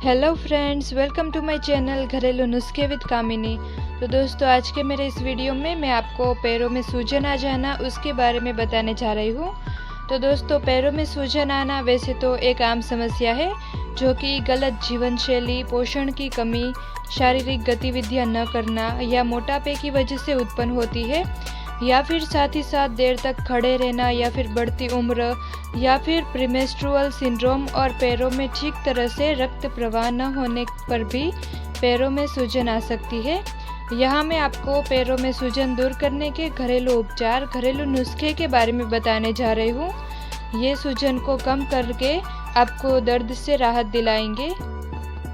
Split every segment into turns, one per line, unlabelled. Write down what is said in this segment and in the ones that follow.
Hello friends, welcome to my channel घरेलू नुस्खे with कामिनी। तो दोस्तों, आज के मेरे इस वीडियो में मैं आपको पैरों में सूजन आ जाना उसके बारे में बताने जा रही हूँ। तो दोस्तों, पैरों में सूजन आना वैसे तो एक आम समस्या है जो कि गलत जीवन शैली, पोषण की कमी, शारीरिक गतिविधियाँ न करना या मोटापे की वजह से उत्पन्न होती है, या फिर साथ ही साथ देर तक खड़े रहना, या फिर बढ़ती उम्र, या फिर प्रीमेंस्ट्रुअल सिंड्रोम और पैरों में ठीक तरह से रक्त प्रवाह न होने पर भी पैरों में सूजन आ सकती है। यहाँ मैं आपको पैरों में सूजन दूर करने के घरेलू उपचार, घरेलू नुस्खे के बारे में बताने जा रही हूँ। ये सूजन को कम करके आपको दर्द से राहत दिलाएंगे।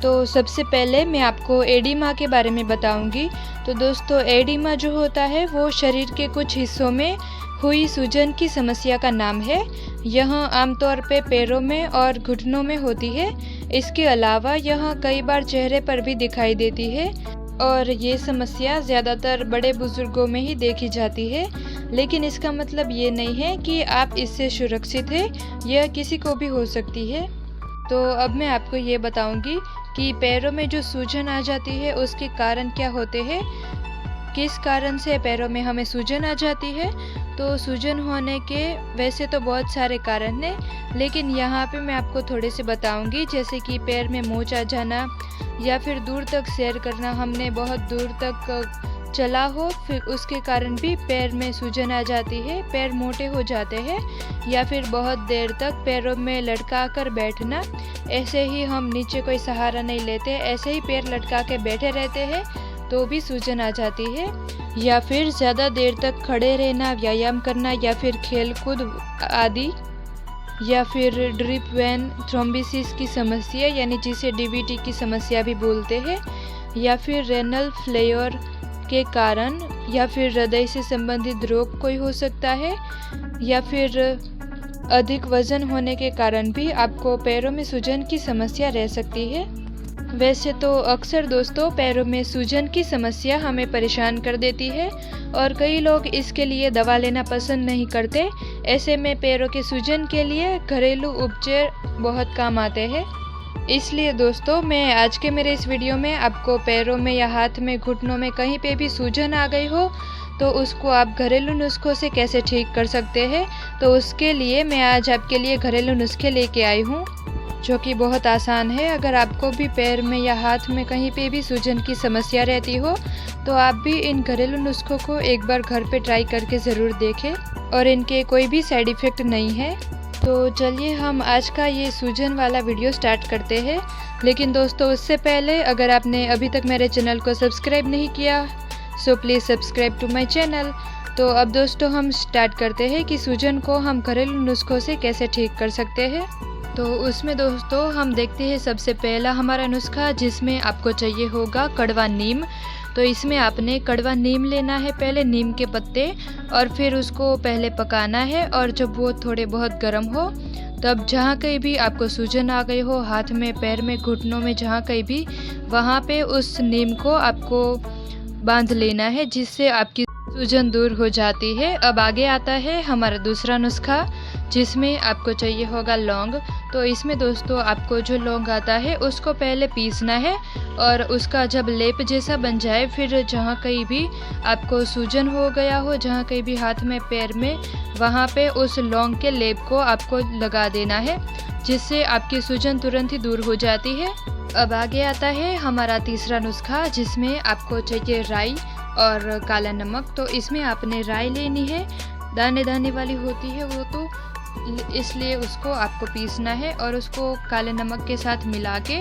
तो सबसे पहले मैं आपको एडिमा के बारे में बताऊंगी। तो दोस्तों, एडिमा जो होता है वो शरीर के कुछ हिस्सों में हुई सूजन की समस्या का नाम है। यह आमतौर पे पैरों में और घुटनों में होती है। इसके अलावा यह कई बार चेहरे पर भी दिखाई देती है और ये समस्या ज़्यादातर बड़े बुजुर्गों में ही देखी जाती है। लेकिन इसका मतलब ये नहीं है कि आप इससे सुरक्षित हैं, यह किसी को भी हो सकती है। तो अब मैं आपको ये बताऊंगी कि पैरों में जो सूजन आ जाती है उसके कारण क्या होते हैं, किस कारण से पैरों में हमें सूजन आ जाती है। तो सूजन होने के वैसे तो बहुत सारे कारण हैं, लेकिन यहाँ पे मैं आपको थोड़े से बताऊंगी, जैसे कि पैर में मोच आ जाना, या फिर दूर तक सैर करना, हमने बहुत दूर तक चला हो फिर उसके कारण भी पैर में सूजन आ जाती है, पैर मोटे हो जाते हैं, या फिर बहुत देर तक पैरों में लटका कर बैठना, ऐसे ही हम नीचे कोई सहारा नहीं लेते, ऐसे ही पैर लटका के बैठे रहते हैं तो भी सूजन आ जाती है, या फिर ज़्यादा देर तक खड़े रहना, व्यायाम करना, या फिर खेलकूद आदि, या फिर ड्रिप वेन थ्रोम्बिसिस की समस्या यानी जिसे डीवीटी की समस्या भी बोलते हैं, या फिर रेनल फ्लेयर के कारण, या फिर हृदय से संबंधित रोग कोई हो सकता है, या फिर अधिक वजन होने के कारण भी आपको पैरों में सूजन की समस्या रह सकती है। वैसे तो अक्सर दोस्तों, पैरों में सूजन की समस्या हमें परेशान कर देती है और कई लोग इसके लिए दवा लेना पसंद नहीं करते। ऐसे में पैरों के सूजन के लिए घरेलू उपचार बहुत काम आते हैं। इसलिए दोस्तों, मैं आज के मेरे इस वीडियो में आपको पैरों में या हाथ में, घुटनों में कहीं पे भी सूजन आ गई हो तो उसको आप घरेलू नुस्खों से कैसे ठीक कर सकते हैं, तो उसके लिए मैं आज आपके लिए घरेलू नुस्खे लेके आई हूँ जो कि बहुत आसान है। अगर आपको भी पैर में या हाथ में कहीं पे भी सूजन की समस्या रहती हो तो आप भी इन घरेलू नुस्खों को एक बार घर पे ट्राई करके ज़रूर देखें, और इनके कोई भी साइड इफ़ेक्ट नहीं है। तो चलिए हम आज का ये सूजन वाला वीडियो स्टार्ट करते हैं। लेकिन दोस्तों, उससे पहले अगर आपने अभी तक मेरे चैनल को सब्सक्राइब नहीं किया so please subscribe to my channel. तो अब दोस्तों, हम स्टार्ट करते हैं कि सूजन को हम घरेलू नुस्खों से कैसे ठीक कर सकते हैं। तो उसमें दोस्तों हम देखते हैं सबसे पहला हमारा नुस्खा, जिसमें आपको चाहिए होगा कड़वा नीम। तो इसमें आपने कड़वा नीम लेना है, पहले नीम के पत्ते, और फिर उसको पहले पकाना है, और जब वो थोड़े बहुत गर्म हो तब जहाँ कहीं भी आपको सूजन आ गई हो, हाथ में, पैर में, घुटनों में, जहाँ कहीं भी, वहाँ पे उस नीम को आपको बांध लेना है, जिससे आपकी सूजन दूर हो जाती है। अब आगे आता है हमारा दूसरा नुस्खा, जिसमें आपको चाहिए होगा लौंग। तो इसमें दोस्तों आपको जो लौंग आता है उसको पहले पीसना है, और उसका जब लेप जैसा बन जाए, फिर जहाँ कहीं भी आपको सूजन हो गया हो, जहाँ कहीं भी हाथ में, पैर में, वहाँ पे उस लौंग के लेप को आपको लगा देना है, जिससे आपकी सूजन तुरंत ही दूर हो जाती है। अब आगे आता है हमारा तीसरा नुस्खा, जिसमें आपको चाहिए राई और काला नमक। तो इसमें आपने राई लेनी है, दाने दाने वाली होती है वो, तो इसलिए उसको आपको पीसना है और उसको काले नमक के साथ मिला के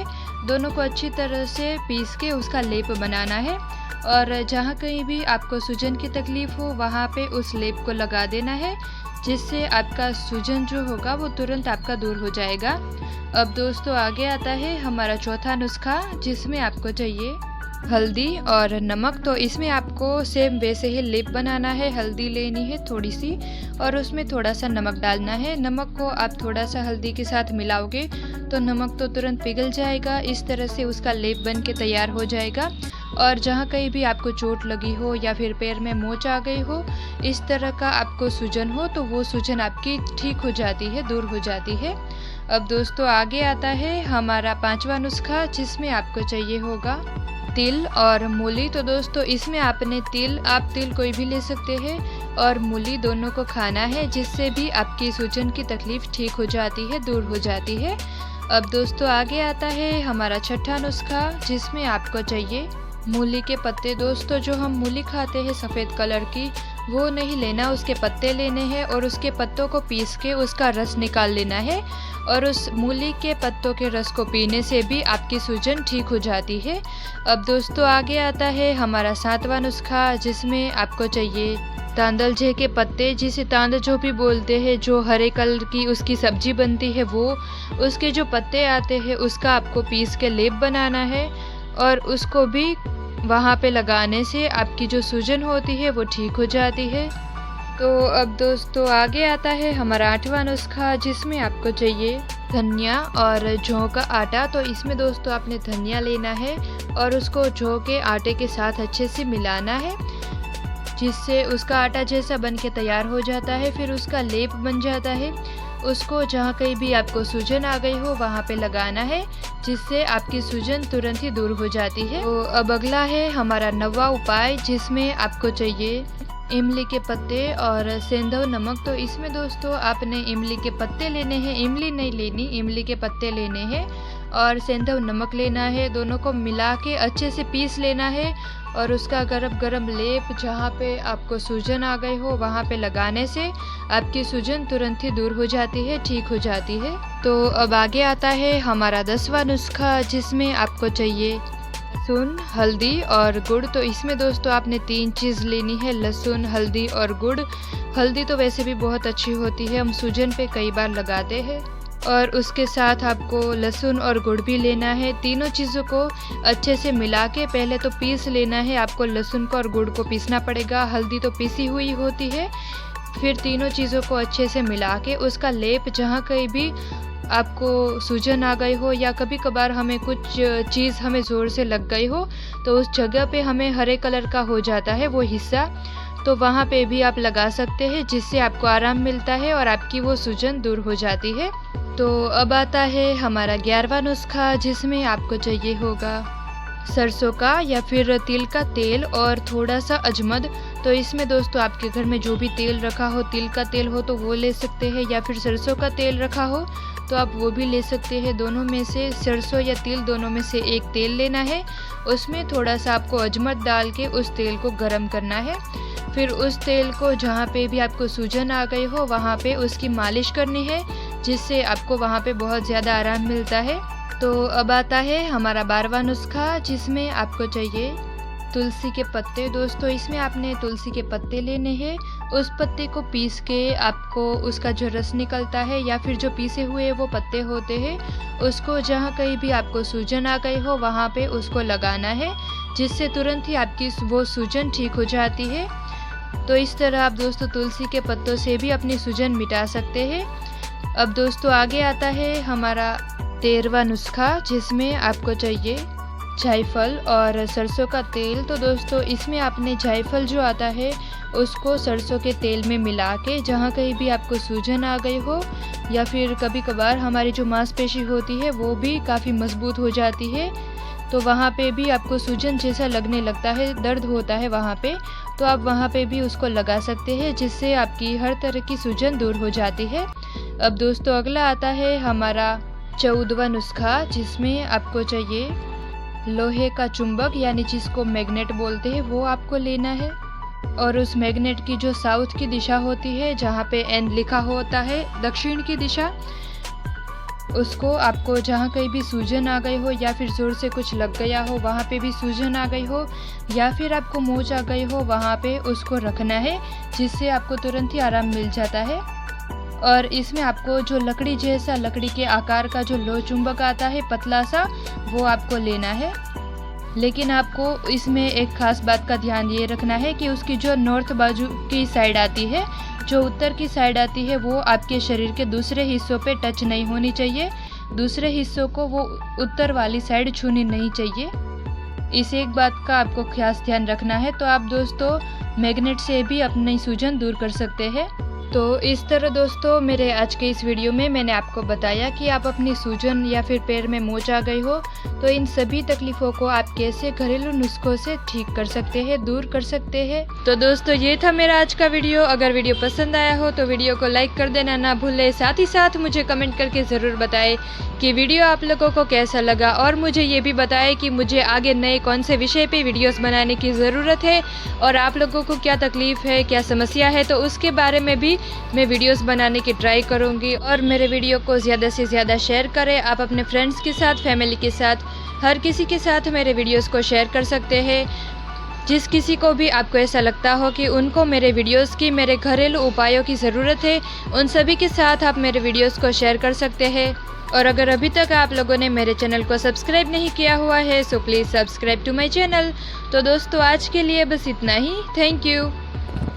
दोनों को अच्छी तरह से पीस के उसका लेप बनाना है, और जहाँ कहीं भी आपको सूजन की तकलीफ़ हो वहाँ पे उस लेप को लगा देना है, जिससे आपका सूजन जो होगा वो तुरंत आपका दूर हो जाएगा। अब दोस्तों आगे आता है हमारा चौथा नुस्खा, जिसमें आपको चाहिए हल्दी और नमक। तो इसमें आपको सेम वैसे ही लेप बनाना है, हल्दी लेनी है थोड़ी सी, और उसमें थोड़ा सा नमक डालना है। नमक को आप थोड़ा सा हल्दी के साथ मिलाओगे तो नमक तो तुरंत पिघल जाएगा, इस तरह से उसका लेप बन के तैयार हो जाएगा। और जहाँ कहीं भी आपको चोट लगी हो या फिर पैर में मोच आ गई हो, इस तरह का आपको सूजन हो, तो वो सूजन आपकी ठीक हो जाती है, दूर हो जाती है। अब दोस्तों आगे आता है हमारा 5वां नुस्खा, जिसमें आपको चाहिए होगा तिल और मूली। तो दोस्तों इसमें आप तिल कोई भी ले सकते हैं और मूली दोनों को खाना है, जिससे भी आपकी सूजन की तकलीफ ठीक हो जाती है, दूर हो जाती है। अब दोस्तों आगे आता है हमारा 6वां नुस्खा, जिसमें आपको चाहिए मूली के पत्ते। दोस्तों जो हम मूली खाते हैं सफ़ेद कलर की, वो नहीं लेना, उसके पत्ते लेने हैं और उसके पत्तों को पीस के उसका रस निकाल लेना है। और उस मूली के पत्तों के रस को पीने से भी आपकी सूजन ठीक हो जाती है। अब दोस्तों आगे आता है हमारा 7वां नुस्खा, जिसमें आपको चाहिए तांदलजे के पत्ते, जिसे तांदलजो भी बोलते हैं। जो हरे कलर की उसकी सब्जी बनती है, वो उसके जो पत्ते आते हैं उसका आपको पीस के लेप बनाना है और उसको भी वहाँ पे लगाने से आपकी जो सूजन होती है वो ठीक हो जाती है। तो अब दोस्तों आगे आता है हमारा 8वां नुस्खा, जिसमें आपको चाहिए धनिया और जौ का आटा। तो इसमें दोस्तों आपने धनिया लेना है और उसको जौ के आटे के साथ अच्छे से मिलाना है, जिससे उसका आटा जैसा बन के तैयार हो जाता है। फिर उसका लेप बन जाता है, उसको जहाँ कहीं भी आपको सूजन आ गई हो वहाँ पे लगाना है, जिससे आपकी सूजन तुरंत ही दूर हो जाती है। तो अब अगला है हमारा 9वां उपाय, जिसमें आपको चाहिए इमली के पत्ते और सेंधव नमक। तो इसमें दोस्तों आपने इमली के पत्ते लेने हैं, इमली नहीं लेनी, इमली के पत्ते लेने हैं और सेंधव नमक लेना है। दोनों को मिला के अच्छे से पीस लेना है और उसका गरम गरम लेप जहाँ पे आपको सूजन आ गई हो वहाँ पे लगाने से आपकी सूजन तुरंत ही दूर हो जाती है, ठीक हो जाती है। तो अब आगे आता है हमारा 10वां नुस्खा, जिसमें आपको चाहिए लहसुन, हल्दी और गुड़। तो इसमें दोस्तों आपने 3 चीज़ लेनी है, लहसुन, हल्दी और गुड़। हल्दी तो वैसे भी बहुत अच्छी होती है, हम सूजन पे कई बार लगाते हैं और उसके साथ आपको लहसुन और गुड़ भी लेना है। तीनों चीज़ों को अच्छे से मिला के पहले तो पीस लेना है। आपको लहसुन को और गुड़ को पीसना पड़ेगा, हल्दी तो पीसी हुई होती है। फिर तीनों चीज़ों को अच्छे से मिला के उसका लेप जहाँ कहीं भी आपको सूजन आ गई हो या कभी कभार हमें कुछ चीज़ हमें ज़ोर से लग गई हो तो उस जगह पे हमें हरे कलर का हो जाता है वो हिस्सा, तो वहाँ पे भी आप लगा सकते हैं, जिससे आपको आराम मिलता है और आपकी वो सूजन दूर हो जाती है। तो अब आता है हमारा 11वां नुस्खा, जिसमें आपको चाहिए होगा सरसों का या फिर तिल का तेल और थोड़ा सा अजमद। तो इसमें दोस्तों आपके घर में जो भी तेल रखा हो, तिल का तेल हो तो वो ले सकते हैं या फिर सरसों का तेल रखा हो तो आप वो भी ले सकते हैं। दोनों में से सरसों या तिल दोनों में से एक तेल लेना है, उसमें थोड़ा सा आपको अजमत डाल के उस तेल को गर्म करना है। फिर उस तेल को जहाँ पे भी आपको सूजन आ गई हो वहाँ पे उसकी मालिश करनी है, जिससे आपको वहाँ पे बहुत ज़्यादा आराम मिलता है। तो अब आता है हमारा 12वां नुस्खा, जिसमें आपको चाहिए तुलसी के पत्ते। दोस्तों इसमें आपने तुलसी के पत्ते लेने हैं, उस पत्ते को पीस के आपको उसका जो रस निकलता है या फिर जो पीसे हुए वो पत्ते होते हैं उसको जहाँ कहीं भी आपको सूजन आ गई हो वहाँ पे उसको लगाना है, जिससे तुरंत ही आपकी वो सूजन ठीक हो जाती है। तो इस तरह आप दोस्तों तुलसी के पत्तों से भी अपनी सूजन मिटा सकते हैं। अब दोस्तों आगे आता है हमारा 13वां नुस्खा, जिसमें आपको चाहिए जायफल और सरसों का तेल। तो दोस्तों इसमें आपने जायफल जो आता है उसको सरसों के तेल में मिला के जहाँ कहीं भी आपको सूजन आ गई हो या फिर कभी कभार हमारी जो मांसपेशी होती है वो भी काफ़ी मजबूत हो जाती है, तो वहाँ पे भी आपको सूजन जैसा लगने लगता है, दर्द होता है वहाँ पे, तो आप वहाँ पे भी उसको लगा सकते हैं, जिससे आपकी हर तरह की सूजन दूर हो जाती है। अब दोस्तों अगला आता है हमारा 14वां नुस्खा, जिसमें आपको चाहिए लोहे का चुंबक यानी जिसको मैग्नेट बोलते हैं वो आपको लेना है। और उस मैग्नेट की जो साउथ की दिशा होती है जहाँ पे एन लिखा होता है दक्षिण की दिशा, उसको आपको जहाँ कहीं भी सूजन आ गई हो या फिर ज़ोर से कुछ लग गया हो वहाँ पे भी सूजन आ गई हो या फिर आपको मोच आ गई हो वहाँ पे उसको रखना है, जिससे आपको तुरंत ही आराम मिल जाता है। और इसमें आपको जो लकड़ी जैसा लकड़ी के आकार का जो लोह चुंबक आता है पतला सा, वो आपको लेना है। लेकिन आपको इसमें एक खास बात का ध्यान ये रखना है कि उसकी जो नॉर्थ बाजू की साइड आती है, जो उत्तर की साइड आती है, वो आपके शरीर के दूसरे हिस्सों पे टच नहीं होनी चाहिए। दूसरे हिस्सों को वो उत्तर वाली साइड छूनी नहीं चाहिए। इस एक बात का आपको खास ध्यान रखना है। तो आप दोस्तों मैग्नेट से भी अपनी सूजन दूर कर सकते हैं। तो इस तरह दोस्तों मेरे आज के इस वीडियो में मैंने आपको बताया कि आप अपनी सूजन या फिर पैर में मोच आ गई हो तो इन सभी तकलीफ़ों को आप कैसे घरेलू नुस्खों से ठीक कर सकते हैं, दूर कर सकते हैं। तो दोस्तों ये था मेरा आज का वीडियो। अगर वीडियो पसंद आया हो तो वीडियो को लाइक कर देना ना भूलें। साथ ही साथ मुझे कमेंट करके ज़रूर बताएं कि वीडियो आप लोगों को कैसा लगा, और मुझे ये भी बताएं कि मुझे आगे नए कौन से विषय पे वीडियोस बनाने की ज़रूरत है और आप लोगों को क्या तकलीफ़ है, क्या समस्या है, तो उसके बारे में भी मैं वीडियोस बनाने की ट्राई करूँगी। और मेरे वीडियो को ज़्यादा से ज़्यादा शेयर करें। आप अपने फ्रेंड्स के साथ, फैमिली के साथ, हर किसी के साथ मेरे वीडियोस को शेयर कर सकते हैं। जिस किसी को भी आपको ऐसा लगता हो कि उनको मेरे वीडियोस की, मेरे घरेलू उपायों की ज़रूरत है, उन सभी के साथ आप मेरे वीडियोस को शेयर कर सकते हैं। और अगर अभी तक आप लोगों ने मेरे चैनल को सब्सक्राइब नहीं किया हुआ है so please subscribe to my channel. तो दोस्तों आज के लिए बस इतना ही। Thank you.